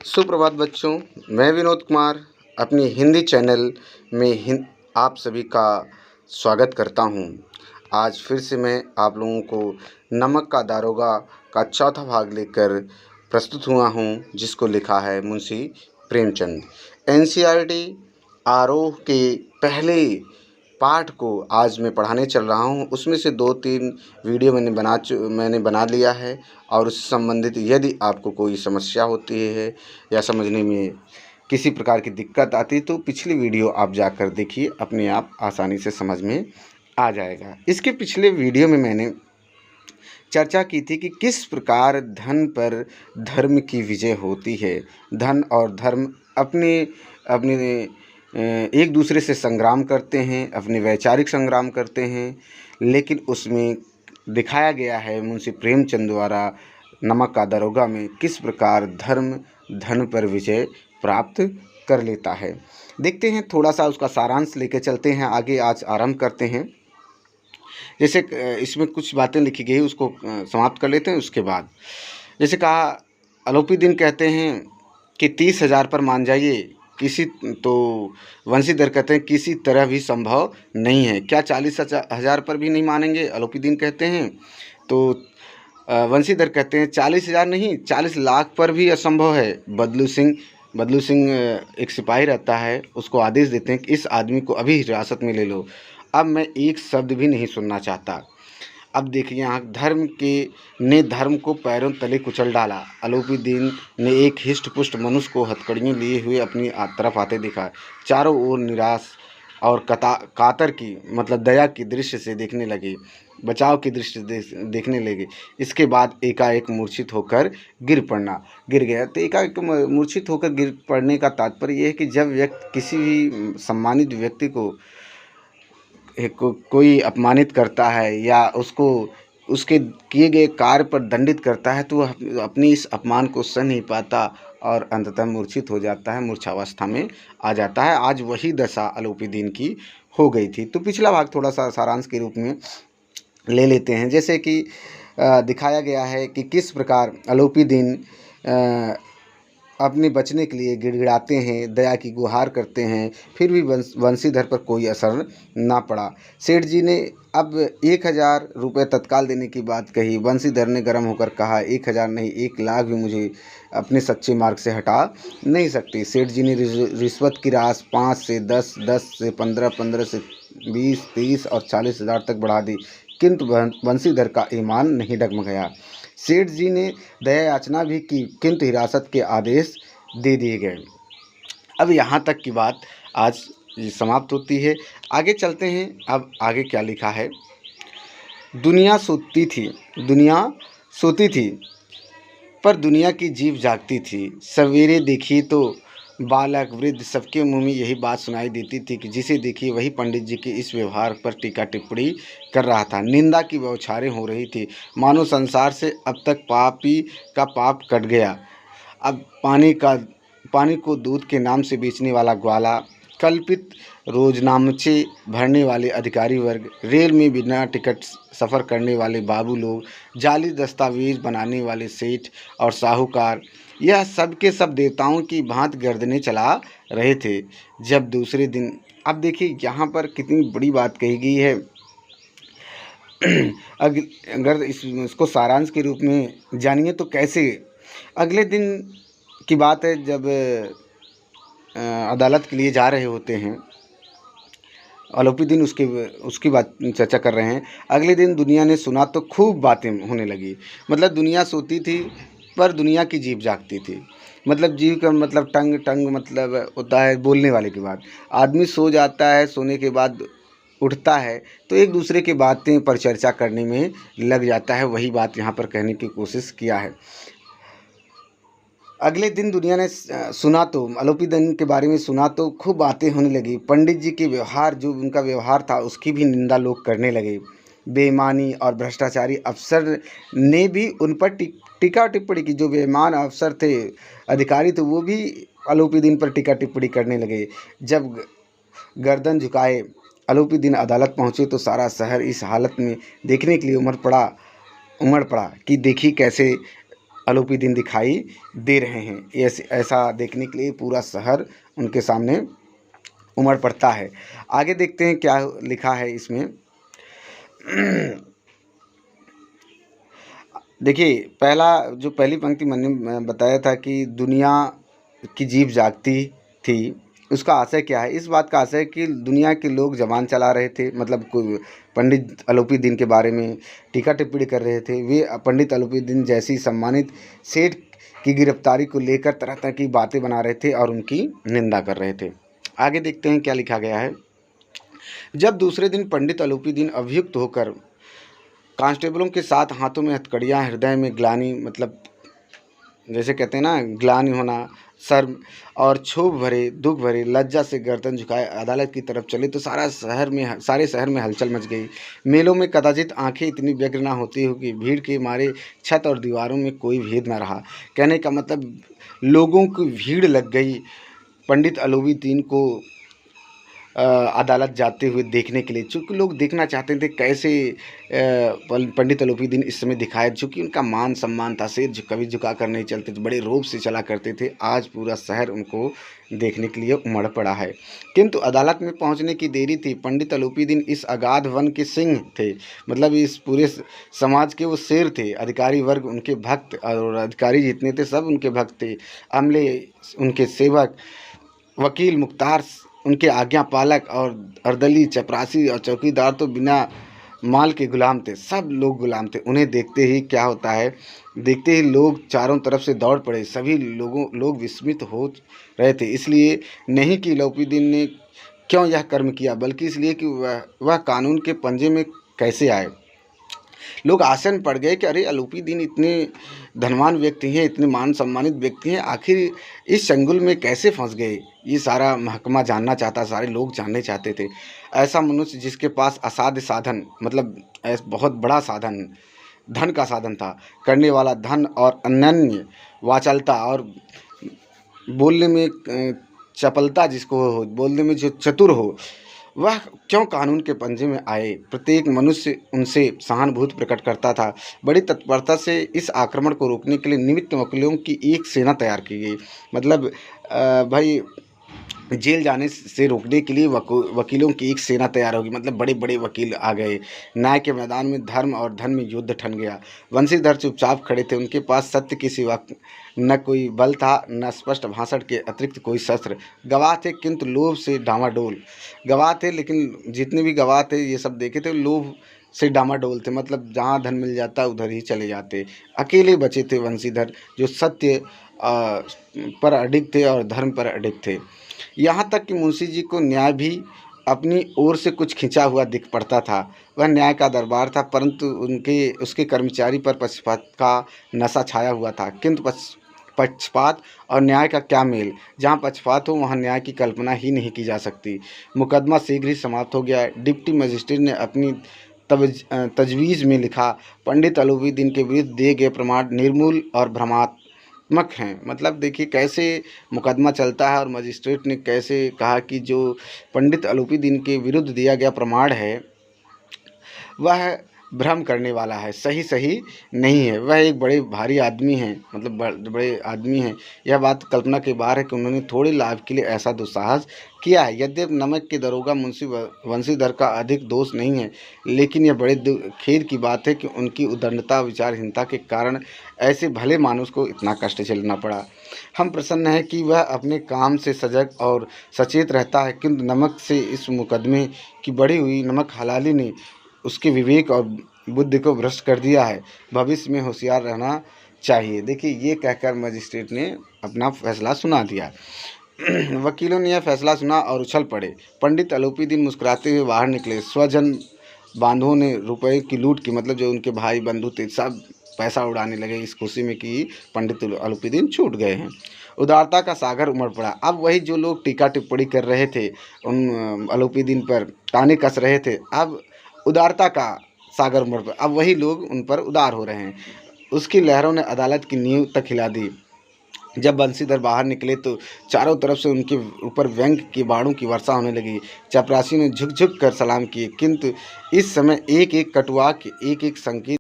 सुप्रभात बच्चों, मैं विनोद कुमार अपनी हिंदी चैनल में आप सभी का स्वागत करता हूं। आज फिर से मैं आप लोगों को नमक का दारोगा का चौथा भाग लेकर प्रस्तुत हुआ हूं, जिसको लिखा है मुंशी प्रेमचंद। एनसीईआरटी आरोह के पहले पाठ को आज मैं पढ़ाने चल रहा हूं। उसमें से 2-3 वीडियो मैंने बना लिया है, और उससे संबंधित यदि आपको कोई समस्या होती है या समझने में किसी प्रकार की दिक्कत आती है तो पिछली वीडियो आप जाकर देखिए, अपने आप आसानी से समझ में आ जाएगा। इसके पिछले वीडियो में मैंने चर्चा की थी कि किस प्रकार धन पर धर्म की विजय होती है। धन और धर्म अपने अपने एक दूसरे से संग्राम करते हैं, अपने वैचारिक संग्राम करते हैं, लेकिन उसमें दिखाया गया है मुंशी प्रेमचंद द्वारा नमक का दारोगा में किस प्रकार धर्म धन पर विजय प्राप्त कर लेता है। देखते हैं, थोड़ा सा उसका सारांश लेके चलते हैं आगे। आज आरंभ करते हैं। जैसे इसमें कुछ बातें लिखी गई, उसको समाप्त कर लेते हैं। उसके बाद जैसे कहा, अलोपीदीन कहते हैं कि 30,000 पर मान जाइए, किसी तो वंशीधर कहते हैं किसी तरह भी संभव नहीं है। क्या 40,000 पर भी नहीं मानेंगे? अलोपीदीन कहते हैं। तो वंशीधर कहते हैं 40,000 नहीं, 40 लाख पर भी असंभव है। बदलू सिंह एक सिपाही रहता है, उसको आदेश देते हैं कि इस आदमी को अभी हिरासत में ले लो, अब मैं एक शब्द भी नहीं सुनना चाहता। अब देखिए, यहाँ धर्म को पैरों तले कुचल डाला। अलोपीदीन ने एक हिष्ट पुष्ट मनुष्य को हथकड़ियों लिए हुए अपनी तरफ आते देखा। चारों ओर निराश और कातर की मतलब दया की दृश्य से देखने लगे, बचाव की दृष्टि देखने लगे। इसके बाद एकाएक मूर्छित होकर गिर गया। तो एकाएक मूर्छित होकर गिर पड़ने का तात्पर्य यह है कि जब व्यक्ति किसी भी सम्मानित व्यक्ति को कोई अपमानित करता है या उसको उसके किए गए कार्य पर दंडित करता है, तो वह अपनी इस अपमान को सह नहीं पाता और अंततः मूर्छित हो जाता है, मूर्छावस्था में आ जाता है। आज वही दशा अलोपीदीन की हो गई थी। तो पिछला भाग थोड़ा सा सारांश के रूप में ले लेते हैं। जैसे कि दिखाया गया है कि किस प्रकार अलोपीदीन अपने बचने के लिए गिड़गिड़ाते हैं, दया की गुहार करते हैं, फिर भी वंशीधर पर कोई असर ना पड़ा। सेठ जी ने अब 1,000 रुपये तत्काल देने की बात कही। वंशीधर ने गर्म होकर कहा, 1,000 नहीं, 1 लाख भी मुझे अपने सच्चे मार्ग से हटा नहीं सकती। सेठ जी ने रिश्वत की राशि 5 से 10, 10 से 15, 15 से 20, 30 और 40,000 तक बढ़ा दी, किंतु वंशीधर का ईमान नहीं डगमगाया। सेठ जी ने दया याचना भी की, किंतु हिरासत के आदेश दे दिए गए। अब यहाँ तक की बात आज समाप्त होती है। आगे चलते हैं। अब आगे क्या लिखा है। दुनिया सोती थी पर दुनिया की जीभ जागती थी। सवेरे देखिए तो बालक वृद्ध सबके मुंह में यही बात सुनाई देती थी कि जिसे देखिए वही पंडित जी के इस व्यवहार पर टीका टिप्पणी कर रहा था। निंदा की बौछारें हो रही थी, मानो संसार से अब तक पापी का पाप कट गया। अब पानी को दूध के नाम से बेचने वाला ग्वाला, कल्पित रोजनामचे भरने वाले अधिकारी वर्ग, रेल में बिना टिकट सफ़र करने वाले बाबू लोग, जाली दस्तावेज बनाने वाले सेठ और साहूकार, यह सब के सब देवताओं की भांति गर्दनें चला रहे थे। जब दूसरे दिन, अब देखिए यहाँ पर कितनी बड़ी बात कही गई है। अगर इसको सारांश के रूप में जानिए तो कैसे। अगले दिन की बात है, जब अदालत के लिए जा रहे होते हैं, अलोपीदीन उसकी बात चर्चा कर रहे हैं। अगले दिन दुनिया ने सुना तो खूब बातें होने लगी। मतलब दुनिया सोती थी पर दुनिया की जीभ जागती थी। मतलब जीभ का मतलब टंग मतलब होता है बोलने वाले की बात। आदमी सो जाता है, सोने के बाद उठता है तो एक दूसरे की बातें पर चर्चा करने में लग जाता है। वही बात यहाँ पर कहने की कोशिश किया है। अगले दिन दुनिया ने सुना तो अलोपीदीन के बारे में सुना तो खूब बातें होने लगी। पंडित जी के व्यवहार, जो उनका व्यवहार था, उसकी भी निंदा लोग करने लगे। बेईमानी और भ्रष्टाचारी अफसर ने भी उन पर टीका टिप्पणी की। जो बेईमान अफसर थे, अधिकारी थे, वो भी अलोपीदीन पर टीका टिप्पणी करने लगे। जब गर्दन झुकाए अलोपीदीन अदालत पहुँचे तो सारा शहर इस हालत में देखने के लिए उमड़ पड़ा कि देखिए कैसे आलोपी दिन दिखाई दे रहे हैं। ऐसा देखने के लिए पूरा शहर उनके सामने उमड़ पड़ता है। आगे देखते हैं क्या लिखा है इसमें। देखिए, पहली पंक्ति मैंने बताया था कि दुनिया की जीभ जागती थी, उसका आशय क्या है? इस बात का आशय है कि दुनिया के लोग ज़बान चला रहे थे, मतलब कोई पंडित आलोपी दिन के बारे में टीका टिप्पणी कर रहे थे। वे पंडित आलोपी दिन जैसी सम्मानित सेठ की गिरफ्तारी को लेकर तरह तरह की बातें बना रहे थे और उनकी निंदा कर रहे थे। आगे देखते हैं क्या लिखा गया है। जब दूसरे दिन पंडित आलोपी दिन अभियुक्त होकर कांस्टेबलों के साथ हाथों में हथकड़ियाँ, हृदय में ग्लानि, मतलब जैसे कहते हैं ना, ग्लानि होना, शर्म और क्षोभ भरे, दुख भरे, लज्जा से गर्दन झुकाए अदालत की तरफ चले तो सारे शहर में हलचल मच गई। मेलों में कदाचित आंखें इतनी व्यग्र ना होती हो कि भीड़ के मारे छत और दीवारों में कोई भेद न रहा। कहने का मतलब, लोगों की भीड़ लग गई पंडित आलोपी दिन को अदालत जाते हुए देखने के लिए, चूँकि लोग देखना चाहते थे कैसे पंडित आलोपी दिन इस समय दिखाए। चूँकि उनका मान सम्मान था, सिर कभी झुका कर नहीं चलते थे, बड़े रोब से चला करते थे। आज पूरा शहर उनको देखने के लिए उमड़ पड़ा है। किंतु अदालत में पहुंचने की देरी थी। पंडित आलोपी दिन इस अगाध वन के सिंह थे, मतलब इस पूरे समाज के वो शेर थे। अधिकारी वर्ग उनके भक्त, और अधिकारी जितने थे सब उनके भक्त थे। अमले उनके सेवक, वकील मुख्तार उनके आज्ञा पालक, और अर्दली, चपरासी और चौकीदार तो बिना माल के गुलाम थे। सब लोग गुलाम थे। उन्हें देखते ही क्या होता है, देखते ही लोग चारों तरफ से दौड़ पड़े। सभी लोग विस्मित हो रहे थे, इसलिए नहीं कि आलोपी दिन ने क्यों यह कर्म किया, बल्कि इसलिए कि वह कानून के पंजे में कैसे आए। लोग आश्चर्य पड़ गए कि अरे, आलोपी दिन इतने धनवान व्यक्ति हैं, इतने मान सम्मानित व्यक्ति हैं, आखिर इस चंगुल में कैसे फंस गए। ये सारा महकमा जानना चाहता, सारे लोग जानने चाहते थे। ऐसा मनुष्य जिसके पास असाध्य साधन, मतलब बहुत बड़ा साधन, धन का साधन था, करने वाला धन और अनन्य वाचालता और बोलने में चपलता, जिसको हो, बोलने में जो चतुर हो, वह क्यों कानून के पंजे में आए। प्रत्येक मनुष्य उनसे सहानुभूति प्रकट करता था। बड़ी तत्परता से इस आक्रमण को रोकने के लिए निमित्त वकीलों की एक सेना तैयार की गई। मतलब भाई, जेल जाने से रोकने के लिए वकीलों की एक सेना तैयार होगी, मतलब बड़े बड़े वकील आ गए। न्याय के मैदान में धर्म और धन में युद्ध ठन गया। वंशीधर चुपचाप खड़े थे। उनके पास सत्य के सिवा न कोई बल था, न स्पष्ट भाषण के अतिरिक्त कोई शस्त्र। गवाह थे, किंतु लोभ से डामाडोल। गवाह थे, लेकिन जितने भी गवाह थे, ये सब देखे थे, लोभ से डामाडोल थे, मतलब जहाँ धन मिल जाता उधर ही चले जाते। अकेले बचे थे वंशीधर, जो सत्य पर अडिग थे और धर्म पर अडिग थे। यहाँ तक कि मुंशी जी को न्याय भी अपनी ओर से कुछ खिंचा हुआ दिख पड़ता था। वह न्याय का दरबार था, परंतु उसके कर्मचारी पर पक्षपात का नशा छाया हुआ था। किंतु पक्षपात और न्याय का क्या मेल। जहाँ पक्षपात हो वहाँ न्याय की कल्पना ही नहीं की जा सकती। मुकदमा शीघ्र ही समाप्त हो गया। डिप्टी मजिस्ट्रेट ने अपनी तजवीज़ में लिखा, पंडित आलोपी दिन के विरुद्ध दिए गए प्रमाण निर्मूल और भ्रमात्मक हैं। मतलब देखिए कैसे मुकदमा चलता है, और मजिस्ट्रेट ने कैसे कहा कि जो पंडित आलोपी दिन के विरुद्ध दिया गया प्रमाण है वह भ्रम करने वाला है, सही नहीं है। वह एक बड़े भारी आदमी हैं, मतलब बड़े आदमी हैं। यह बात कल्पना के बाहर है कि उन्होंने थोड़े लाभ के लिए ऐसा दुस्साहस किया है। यद्यपि नमक के दरोगा मुंशी वंशीधर का अधिक दोष नहीं है, लेकिन यह बड़े खेद की बात है कि उनकी उदारता विचारहीनता के कारण ऐसे भले मानुष को इतना कष्ट झेलना पड़ा। हम प्रसन्न हैं कि वह अपने काम से सजग और सचेत रहता है, किंतु नमक से इस मुकदमे की बढ़ी हुई नमक हलाली ने उसके विवेक और बुद्धि को भ्रष्ट कर दिया है। भविष्य में होशियार रहना चाहिए। देखिए, ये कहकर मजिस्ट्रेट ने अपना फैसला सुना दिया। वकीलों ने यह फैसला सुना और उछल पड़े। पंडित आलोपी दिन मुस्कुराते हुए बाहर निकले। स्वजन बांधवों ने रुपए की लूट की, मतलब जो उनके भाई बंधु थे, सब पैसा उड़ाने लगे इस खुशी में कि पंडित आलोपी दिन छूट गए हैं। उदारता का सागर उमड़ पड़ा। अब वही जो लोग टीका टिप्पणी कर रहे थे, उन आलोपी दिन पर ताने कस रहे थे, अब उदारता का सागर उमड़ पड़ा। अब वही लोग उन पर उदार हो रहे हैं। उसकी लहरों ने अदालत की नींव तक हिला दी। जब बंशीधर बाहर निकले तो चारों तरफ से उनके ऊपर व्यंग की बाणों की वर्षा होने लगी। चपरासी ने झुक झुक कर सलाम किए, किंतु इस समय एक एक कटुआ के एक एक संकेत